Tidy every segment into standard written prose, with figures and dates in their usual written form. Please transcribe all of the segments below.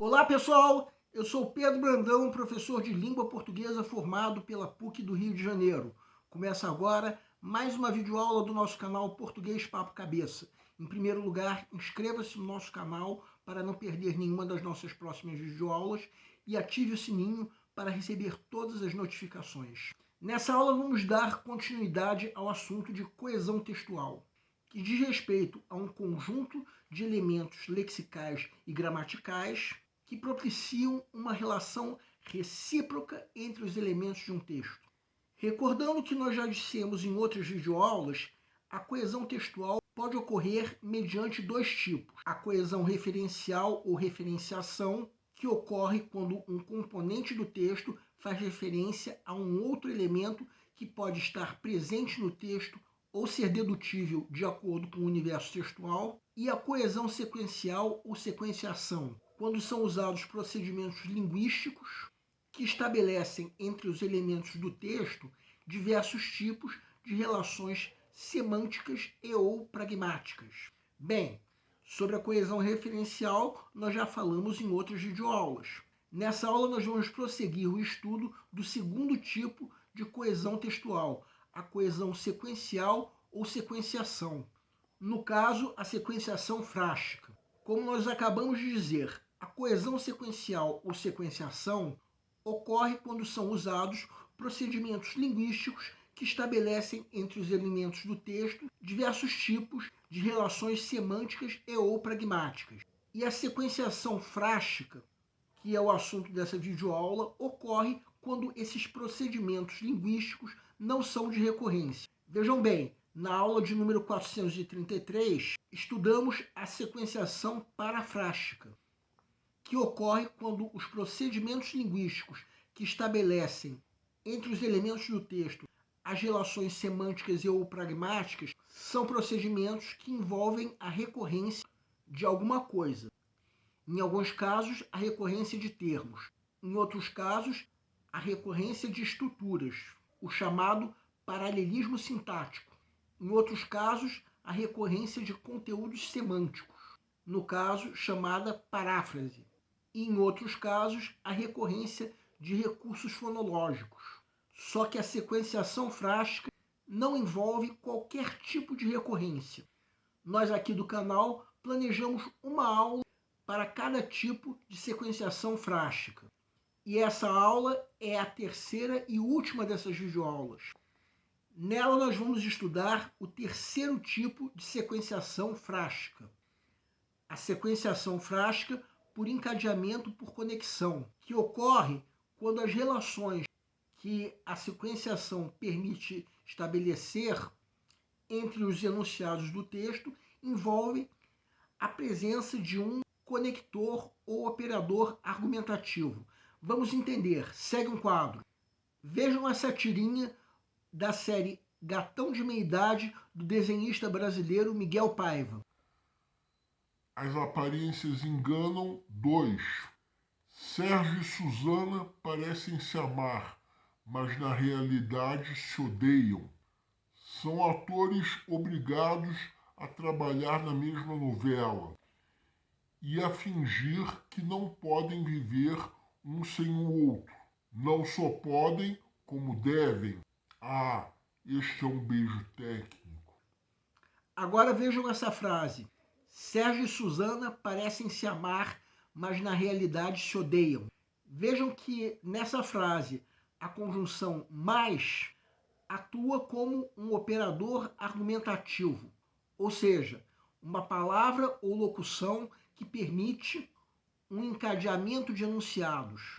Olá pessoal, eu sou Pedro Brandão, professor de língua portuguesa formado pela PUC do Rio de Janeiro. Começa agora mais uma videoaula do nosso canal Português Papo Cabeça. Em primeiro lugar, inscreva-se no nosso canal para não perder nenhuma das nossas próximas videoaulas e ative o sininho para receber todas as notificações. Nessa aula vamos dar continuidade ao assunto de coesão textual, que diz respeito a um conjunto de elementos lexicais e gramaticais que propiciam uma relação recíproca entre os elementos de um texto. Recordando que nós já dissemos em outras videoaulas, a coesão textual pode ocorrer mediante dois tipos. A coesão referencial ou referenciação, que ocorre quando um componente do texto faz referência a um outro elemento que pode estar presente no texto ou ser dedutível de acordo com o universo textual, e a coesão sequencial ou sequenciação, quando são usados procedimentos linguísticos que estabelecem entre os elementos do texto diversos tipos de relações semânticas e ou pragmáticas. Bem, sobre a coesão referencial nós já falamos em outras videoaulas. Nessa aula nós vamos prosseguir o estudo do segundo tipo de coesão textual, a coesão sequencial ou sequenciação. No caso, a sequenciação frástica. Como nós acabamos de dizer, a coesão sequencial ou sequenciação ocorre quando são usados procedimentos linguísticos que estabelecem entre os elementos do texto diversos tipos de relações semânticas e ou pragmáticas. E a sequenciação frástica, que é o assunto dessa videoaula, ocorre quando esses procedimentos linguísticos não são de recorrência. Vejam bem, na aula de número 433, estudamos a sequenciação parafrástica, que ocorre quando os procedimentos linguísticos que estabelecem entre os elementos do texto as relações semânticas e ou pragmáticas são procedimentos que envolvem a recorrência de alguma coisa. Em alguns casos, a recorrência de termos. Em outros casos, a recorrência de estruturas, o chamado paralelismo sintático. Em outros casos, a recorrência de conteúdos semânticos, no caso, chamada paráfrase. E em outros casos, a recorrência de recursos fonológicos. Só que a sequenciação frástica não envolve qualquer tipo de recorrência. Nós aqui do canal planejamos uma aula para cada tipo de sequenciação frástica. E essa aula é a terceira e última dessas videoaulas. Nela nós vamos estudar o terceiro tipo de sequenciação frástica. A sequenciação frástica por encadeamento por conexão, que ocorre quando as relações que a sequenciação permite estabelecer entre os enunciados do texto envolvem a presença de um conector ou operador argumentativo. Vamos entender. Segue um quadro. Vejam essa tirinha da série Gatão de Meia-Idade, do desenhista brasileiro Miguel Paiva. As aparências enganam. 2. Sérgio e Susana parecem se amar, mas na realidade se odeiam. São atores obrigados a trabalhar na mesma novela e a fingir que não podem viver um sem o outro. Não só podem, como devem. Ah, este é um beijo técnico. Agora vejam essa frase. Sérgio e Susana parecem se amar, mas na realidade se odeiam. Vejam que nessa frase a conjunção mais atua como um operador argumentativo, ou seja, uma palavra ou locução que permite um encadeamento de enunciados,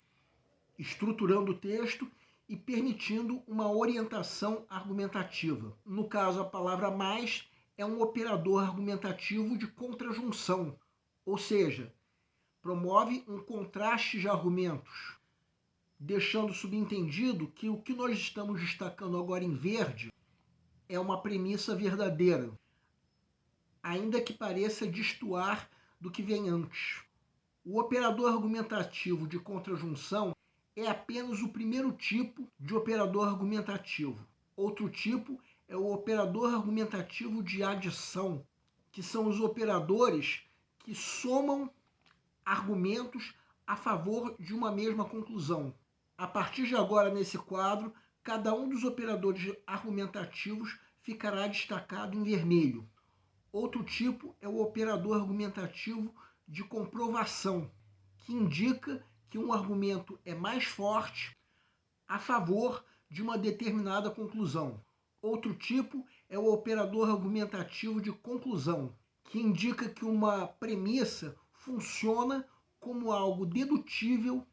estruturando o texto e permitindo uma orientação argumentativa. No caso, a palavra mais é um operador argumentativo de contrajunção, ou seja, promove um contraste de argumentos, deixando subentendido que o que nós estamos destacando agora em verde é uma premissa verdadeira, ainda que pareça destoar do que vem antes. O operador argumentativo de contrajunção é apenas o primeiro tipo de operador argumentativo. Outro tipo é o operador argumentativo de adição, que são os operadores que somam argumentos a favor de uma mesma conclusão. A partir de agora, nesse quadro, cada um dos operadores argumentativos ficará destacado em vermelho. Outro tipo é o operador argumentativo de comprovação, que indica que um argumento é mais forte a favor de uma determinada conclusão. Outro tipo é o operador argumentativo de conclusão, que indica que uma premissa funciona como algo dedutível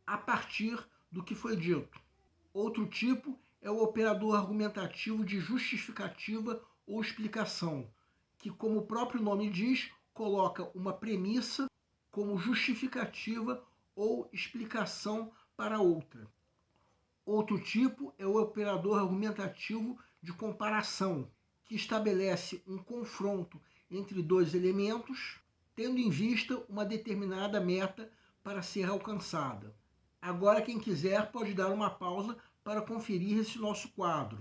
a partir do que foi dito. Outro tipo é o operador argumentativo de justificativa ou explicação, que, como o próprio nome diz, coloca uma premissa como justificativa ou explicação para outra. Outro tipo é o operador argumentativo de comparação, que estabelece um confronto entre dois elementos, tendo em vista uma determinada meta para ser alcançada. Agora, quem quiser pode dar uma pausa para conferir esse nosso quadro.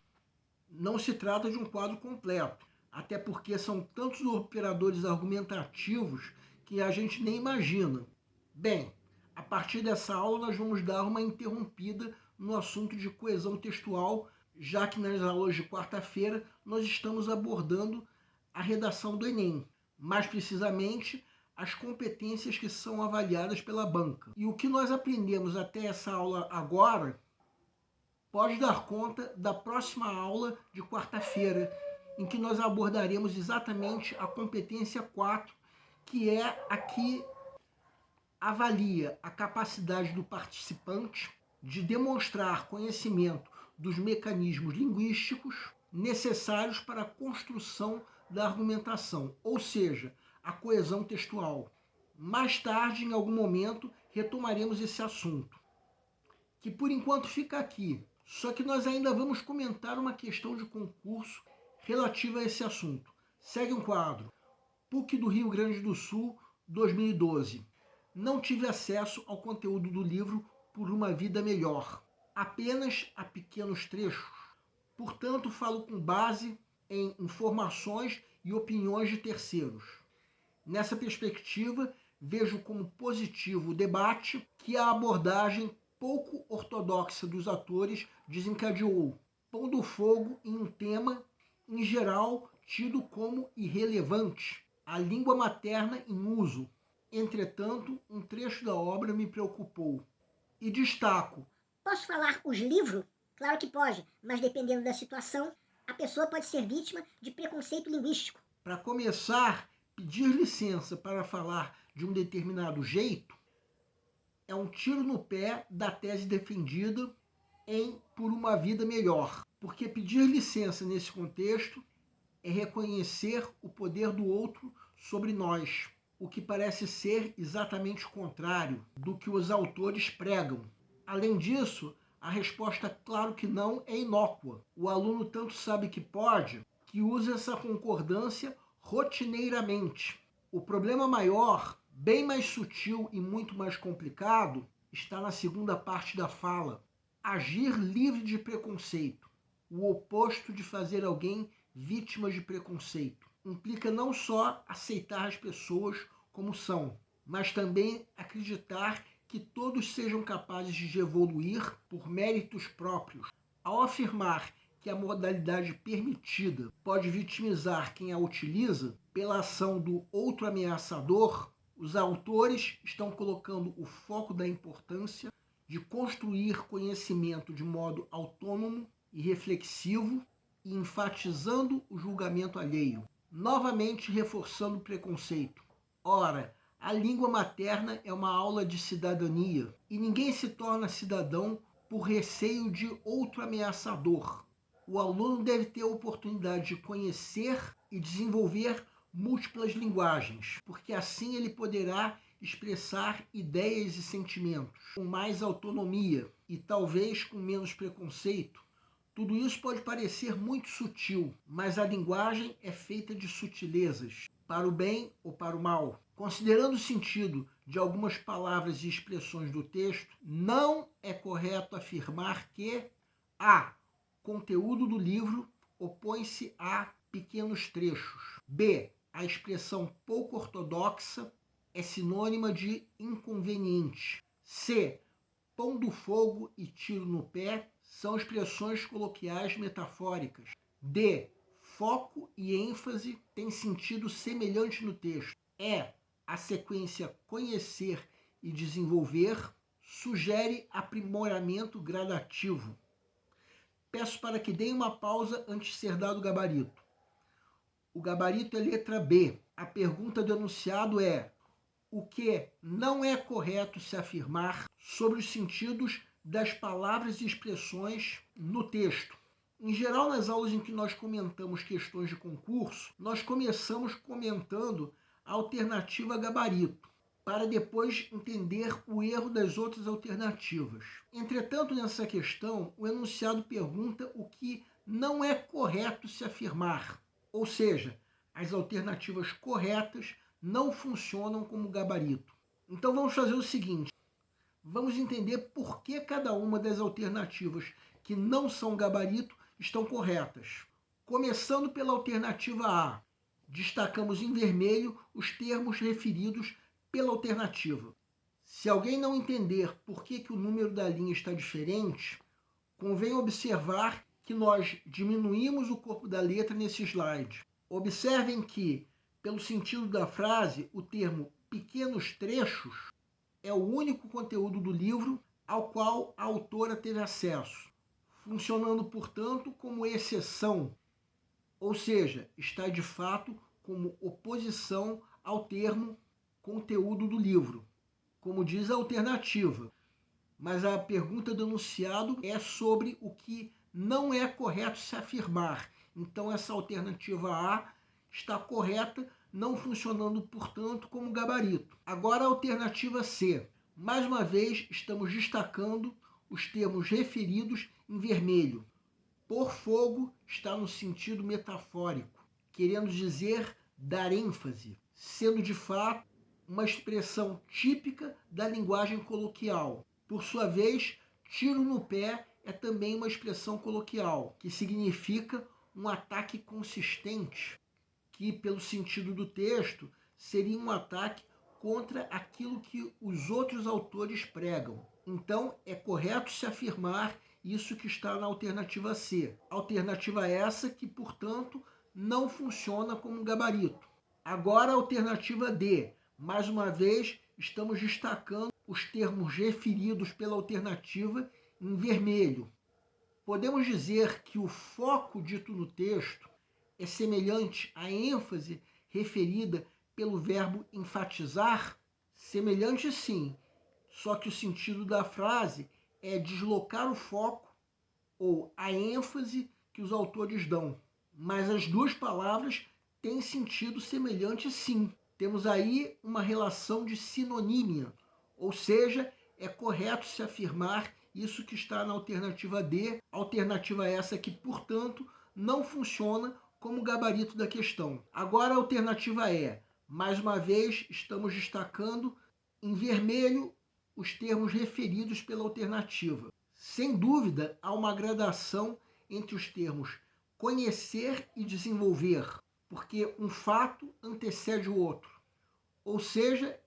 Não se trata de um quadro completo, até porque são tantos operadores argumentativos que a gente nem imagina. Bem, a partir dessa aula nós vamos dar uma interrompida no assunto de coesão textual, já que nas aulas de quarta-feira nós estamos abordando a redação do Enem, mais precisamente as competências que são avaliadas pela banca. E o que nós aprendemos até essa aula agora pode dar conta da próxima aula de quarta-feira, em que nós abordaremos exatamente a competência 4, que é a que avalia a capacidade do participante de demonstrar conhecimento dos mecanismos linguísticos necessários para a construção da argumentação, ou seja, a coesão textual. Mais tarde, em algum momento, retomaremos esse assunto, que por enquanto fica aqui. Só que nós ainda vamos comentar uma questão de concurso relativa a esse assunto. Segue um quadro. PUC do Rio Grande do Sul, 2012. Não tive acesso ao conteúdo do livro Por uma Vida Melhor, apenas a pequenos trechos. Portanto, falo com base em informações e opiniões de terceiros. Nessa perspectiva, vejo como positivo o debate que a abordagem pouco ortodoxa dos atores desencadeou, pondo fogo em um tema, em geral, tido como irrelevante, a língua materna em uso. Entretanto, um trecho da obra me preocupou. E destaco: posso falar os livros? Claro que pode, mas dependendo da situação, a pessoa pode ser vítima de preconceito linguístico. Para começar, pedir licença para falar de um determinado jeito é um tiro no pé da tese defendida em Por uma Vida Melhor. Porque pedir licença nesse contexto é reconhecer o poder do outro sobre nós, o que parece ser exatamente o contrário do que os autores pregam. Além disso, a resposta claro que não é inócua. O aluno tanto sabe que pode, que usa essa concordância rotineiramente. O problema maior, bem mais sutil e muito mais complicado, está na segunda parte da fala. Agir livre de preconceito, o oposto de fazer alguém vítima de preconceito. Implica não só aceitar as pessoas como são, mas também acreditar que todos sejam capazes de evoluir por méritos próprios. Ao afirmar que a modalidade permitida pode vitimizar quem a utiliza pela ação do outro ameaçador, os autores estão colocando o foco da importância de construir conhecimento de modo autônomo e reflexivo e enfatizando o julgamento alheio, novamente reforçando o preconceito. Ora, a língua materna é uma aula de cidadania e ninguém se torna cidadão por receio de outro ameaçador. O aluno deve ter a oportunidade de conhecer e desenvolver múltiplas linguagens, porque assim ele poderá expressar ideias e sentimentos com mais autonomia e talvez com menos preconceito. Tudo isso pode parecer muito sutil, mas a linguagem é feita de sutilezas, para o bem ou para o mal. Considerando o sentido de algumas palavras e expressões do texto, não é correto afirmar que a conteúdo do livro opõe-se a pequenos trechos. B. A expressão pouco ortodoxa é sinônima de inconveniente. C. Pão do fogo e tiro no pé são expressões coloquiais metafóricas. D. Foco e ênfase têm sentido semelhante no texto. E. A sequência conhecer e desenvolver sugere aprimoramento gradativo. Peço para que deem uma pausa antes de ser dado o gabarito. O gabarito é letra B. A pergunta do enunciado é: o que não é correto se afirmar sobre os sentidos das palavras e expressões no texto? Em geral, nas aulas em que nós comentamos questões de concurso, nós começamos comentando a alternativa gabarito, para depois entender o erro das outras alternativas. Entretanto, nessa questão, o enunciado pergunta o que não é correto se afirmar, ou seja, as alternativas corretas não funcionam como gabarito. Então vamos fazer o seguinte, vamos entender por que cada uma das alternativas que não são gabarito estão corretas. Começando pela alternativa A, destacamos em vermelho os termos referidos pela alternativa. Se alguém não entender por que o número da linha está diferente, convém observar que nós diminuímos o corpo da letra nesse slide. Observem que, pelo sentido da frase, o termo pequenos trechos é o único conteúdo do livro ao qual a autora teve acesso, funcionando, portanto, como exceção, ou seja, está de fato como oposição ao termo conteúdo do livro, como diz a alternativa. Mas a pergunta do enunciado é sobre o que não é correto se afirmar. Então essa alternativa A está correta, não funcionando, portanto, como gabarito. Agora a alternativa C. Mais uma vez, estamos destacando os termos referidos em vermelho. Pôr fogo está no sentido metafórico, querendo dizer dar ênfase, sendo de fato uma expressão típica da linguagem coloquial. Por sua vez, tiro no pé é também uma expressão coloquial, que significa um ataque consistente, que, pelo sentido do texto, seria um ataque contra aquilo que os outros autores pregam. Então, é correto se afirmar isso que está na alternativa C. Alternativa essa que, portanto, não funciona como gabarito. Agora, a alternativa D. Mais uma vez, estamos destacando os termos referidos pela alternativa em vermelho. Podemos dizer que o foco dito no texto é semelhante à ênfase referida pelo verbo enfatizar? Semelhante, sim, só que o sentido da frase é deslocar o foco ou a ênfase que os autores dão. Mas as duas palavras têm sentido semelhante, sim. Temos aí uma relação de sinonímia, ou seja, é correto se afirmar isso que está na alternativa D, alternativa essa que, portanto, não funciona como gabarito da questão. Agora a alternativa E. Mais uma vez, estamos destacando em vermelho os termos referidos pela alternativa. Sem dúvida, há uma gradação entre os termos conhecer e desenvolver, porque um fato antecede o outro. Ou seja,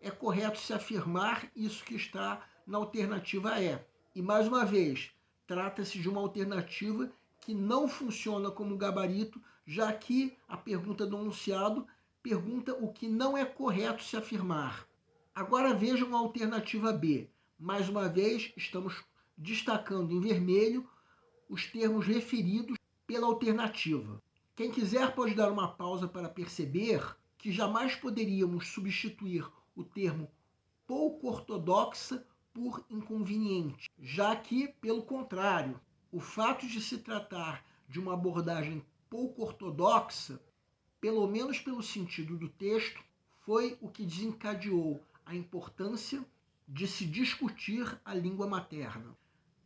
é correto se afirmar isso que está na alternativa E. E, mais uma vez, trata-se de uma alternativa que não funciona como gabarito, já que a pergunta do enunciado pergunta o que não é correto se afirmar. Agora vejam a alternativa B. Mais uma vez, estamos destacando em vermelho os termos referidos pela alternativa. Quem quiser pode dar uma pausa para perceber que jamais poderíamos substituir o termo pouco ortodoxa por inconveniente, já que, pelo contrário, o fato de se tratar de uma abordagem pouco ortodoxa, pelo menos pelo sentido do texto, foi o que desencadeou a importância de se discutir a língua materna.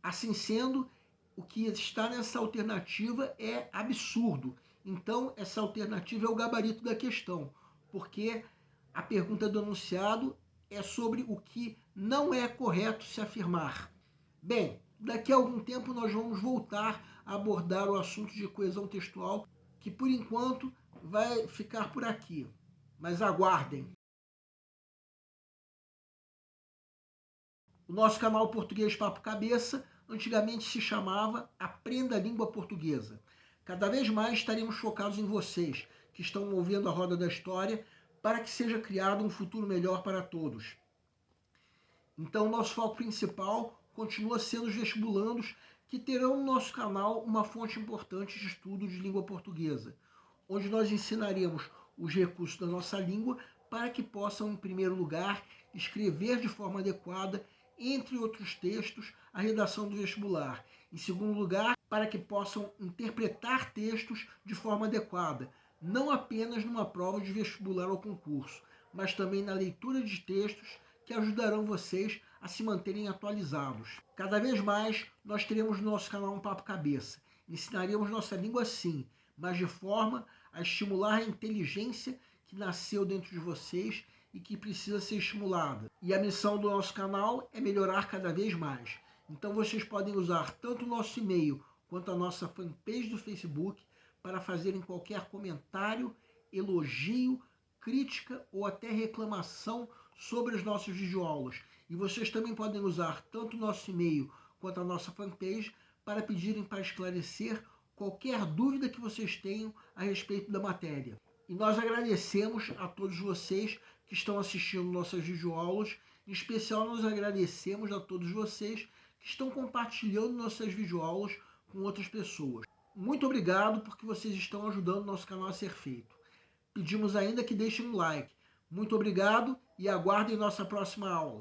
Assim sendo, o que está nessa alternativa é absurdo. Então, essa alternativa é o gabarito da questão, porque a pergunta do enunciado é sobre o que não é correto se afirmar. Bem, daqui a algum tempo nós vamos voltar a abordar o assunto de coesão textual, que por enquanto vai ficar por aqui. Mas aguardem! O nosso canal Português Papo Cabeça antigamente se chamava Aprenda a Língua Portuguesa. Cada vez mais estaremos focados em vocês, que estão movendo a roda da história, para que seja criado um futuro melhor para todos. Então, nosso foco principal continua sendo os vestibulandos, que terão no nosso canal uma fonte importante de estudo de língua portuguesa, onde nós ensinaremos os recursos da nossa língua para que possam, em primeiro lugar, escrever de forma adequada, entre outros textos, a redação do vestibular. Em segundo lugar, para que possam interpretar textos de forma adequada, não apenas numa prova de vestibular ou concurso, mas também na leitura de textos que ajudarão vocês a se manterem atualizados. Cada vez mais, nós teremos no nosso canal um Papo Cabeça. Ensinaremos nossa língua sim, mas de forma a estimular a inteligência que nasceu dentro de vocês e que precisa ser estimulada. E a missão do nosso canal é melhorar cada vez mais. Então vocês podem usar tanto o nosso e-mail quanto a nossa fanpage do Facebook para fazerem qualquer comentário, elogio, crítica ou até reclamação sobre as nossas videoaulas. E vocês também podem usar tanto o nosso e-mail quanto a nossa fanpage para pedirem para esclarecer qualquer dúvida que vocês tenham a respeito da matéria. E nós agradecemos a todos vocês que estão assistindo nossas videoaulas. Em especial, nós agradecemos a todos vocês que estão compartilhando nossas videoaulas com outras pessoas. Muito obrigado porque vocês estão ajudando o nosso canal a ser feito. Pedimos ainda que deixem um like. Muito obrigado e aguardem nossa próxima aula.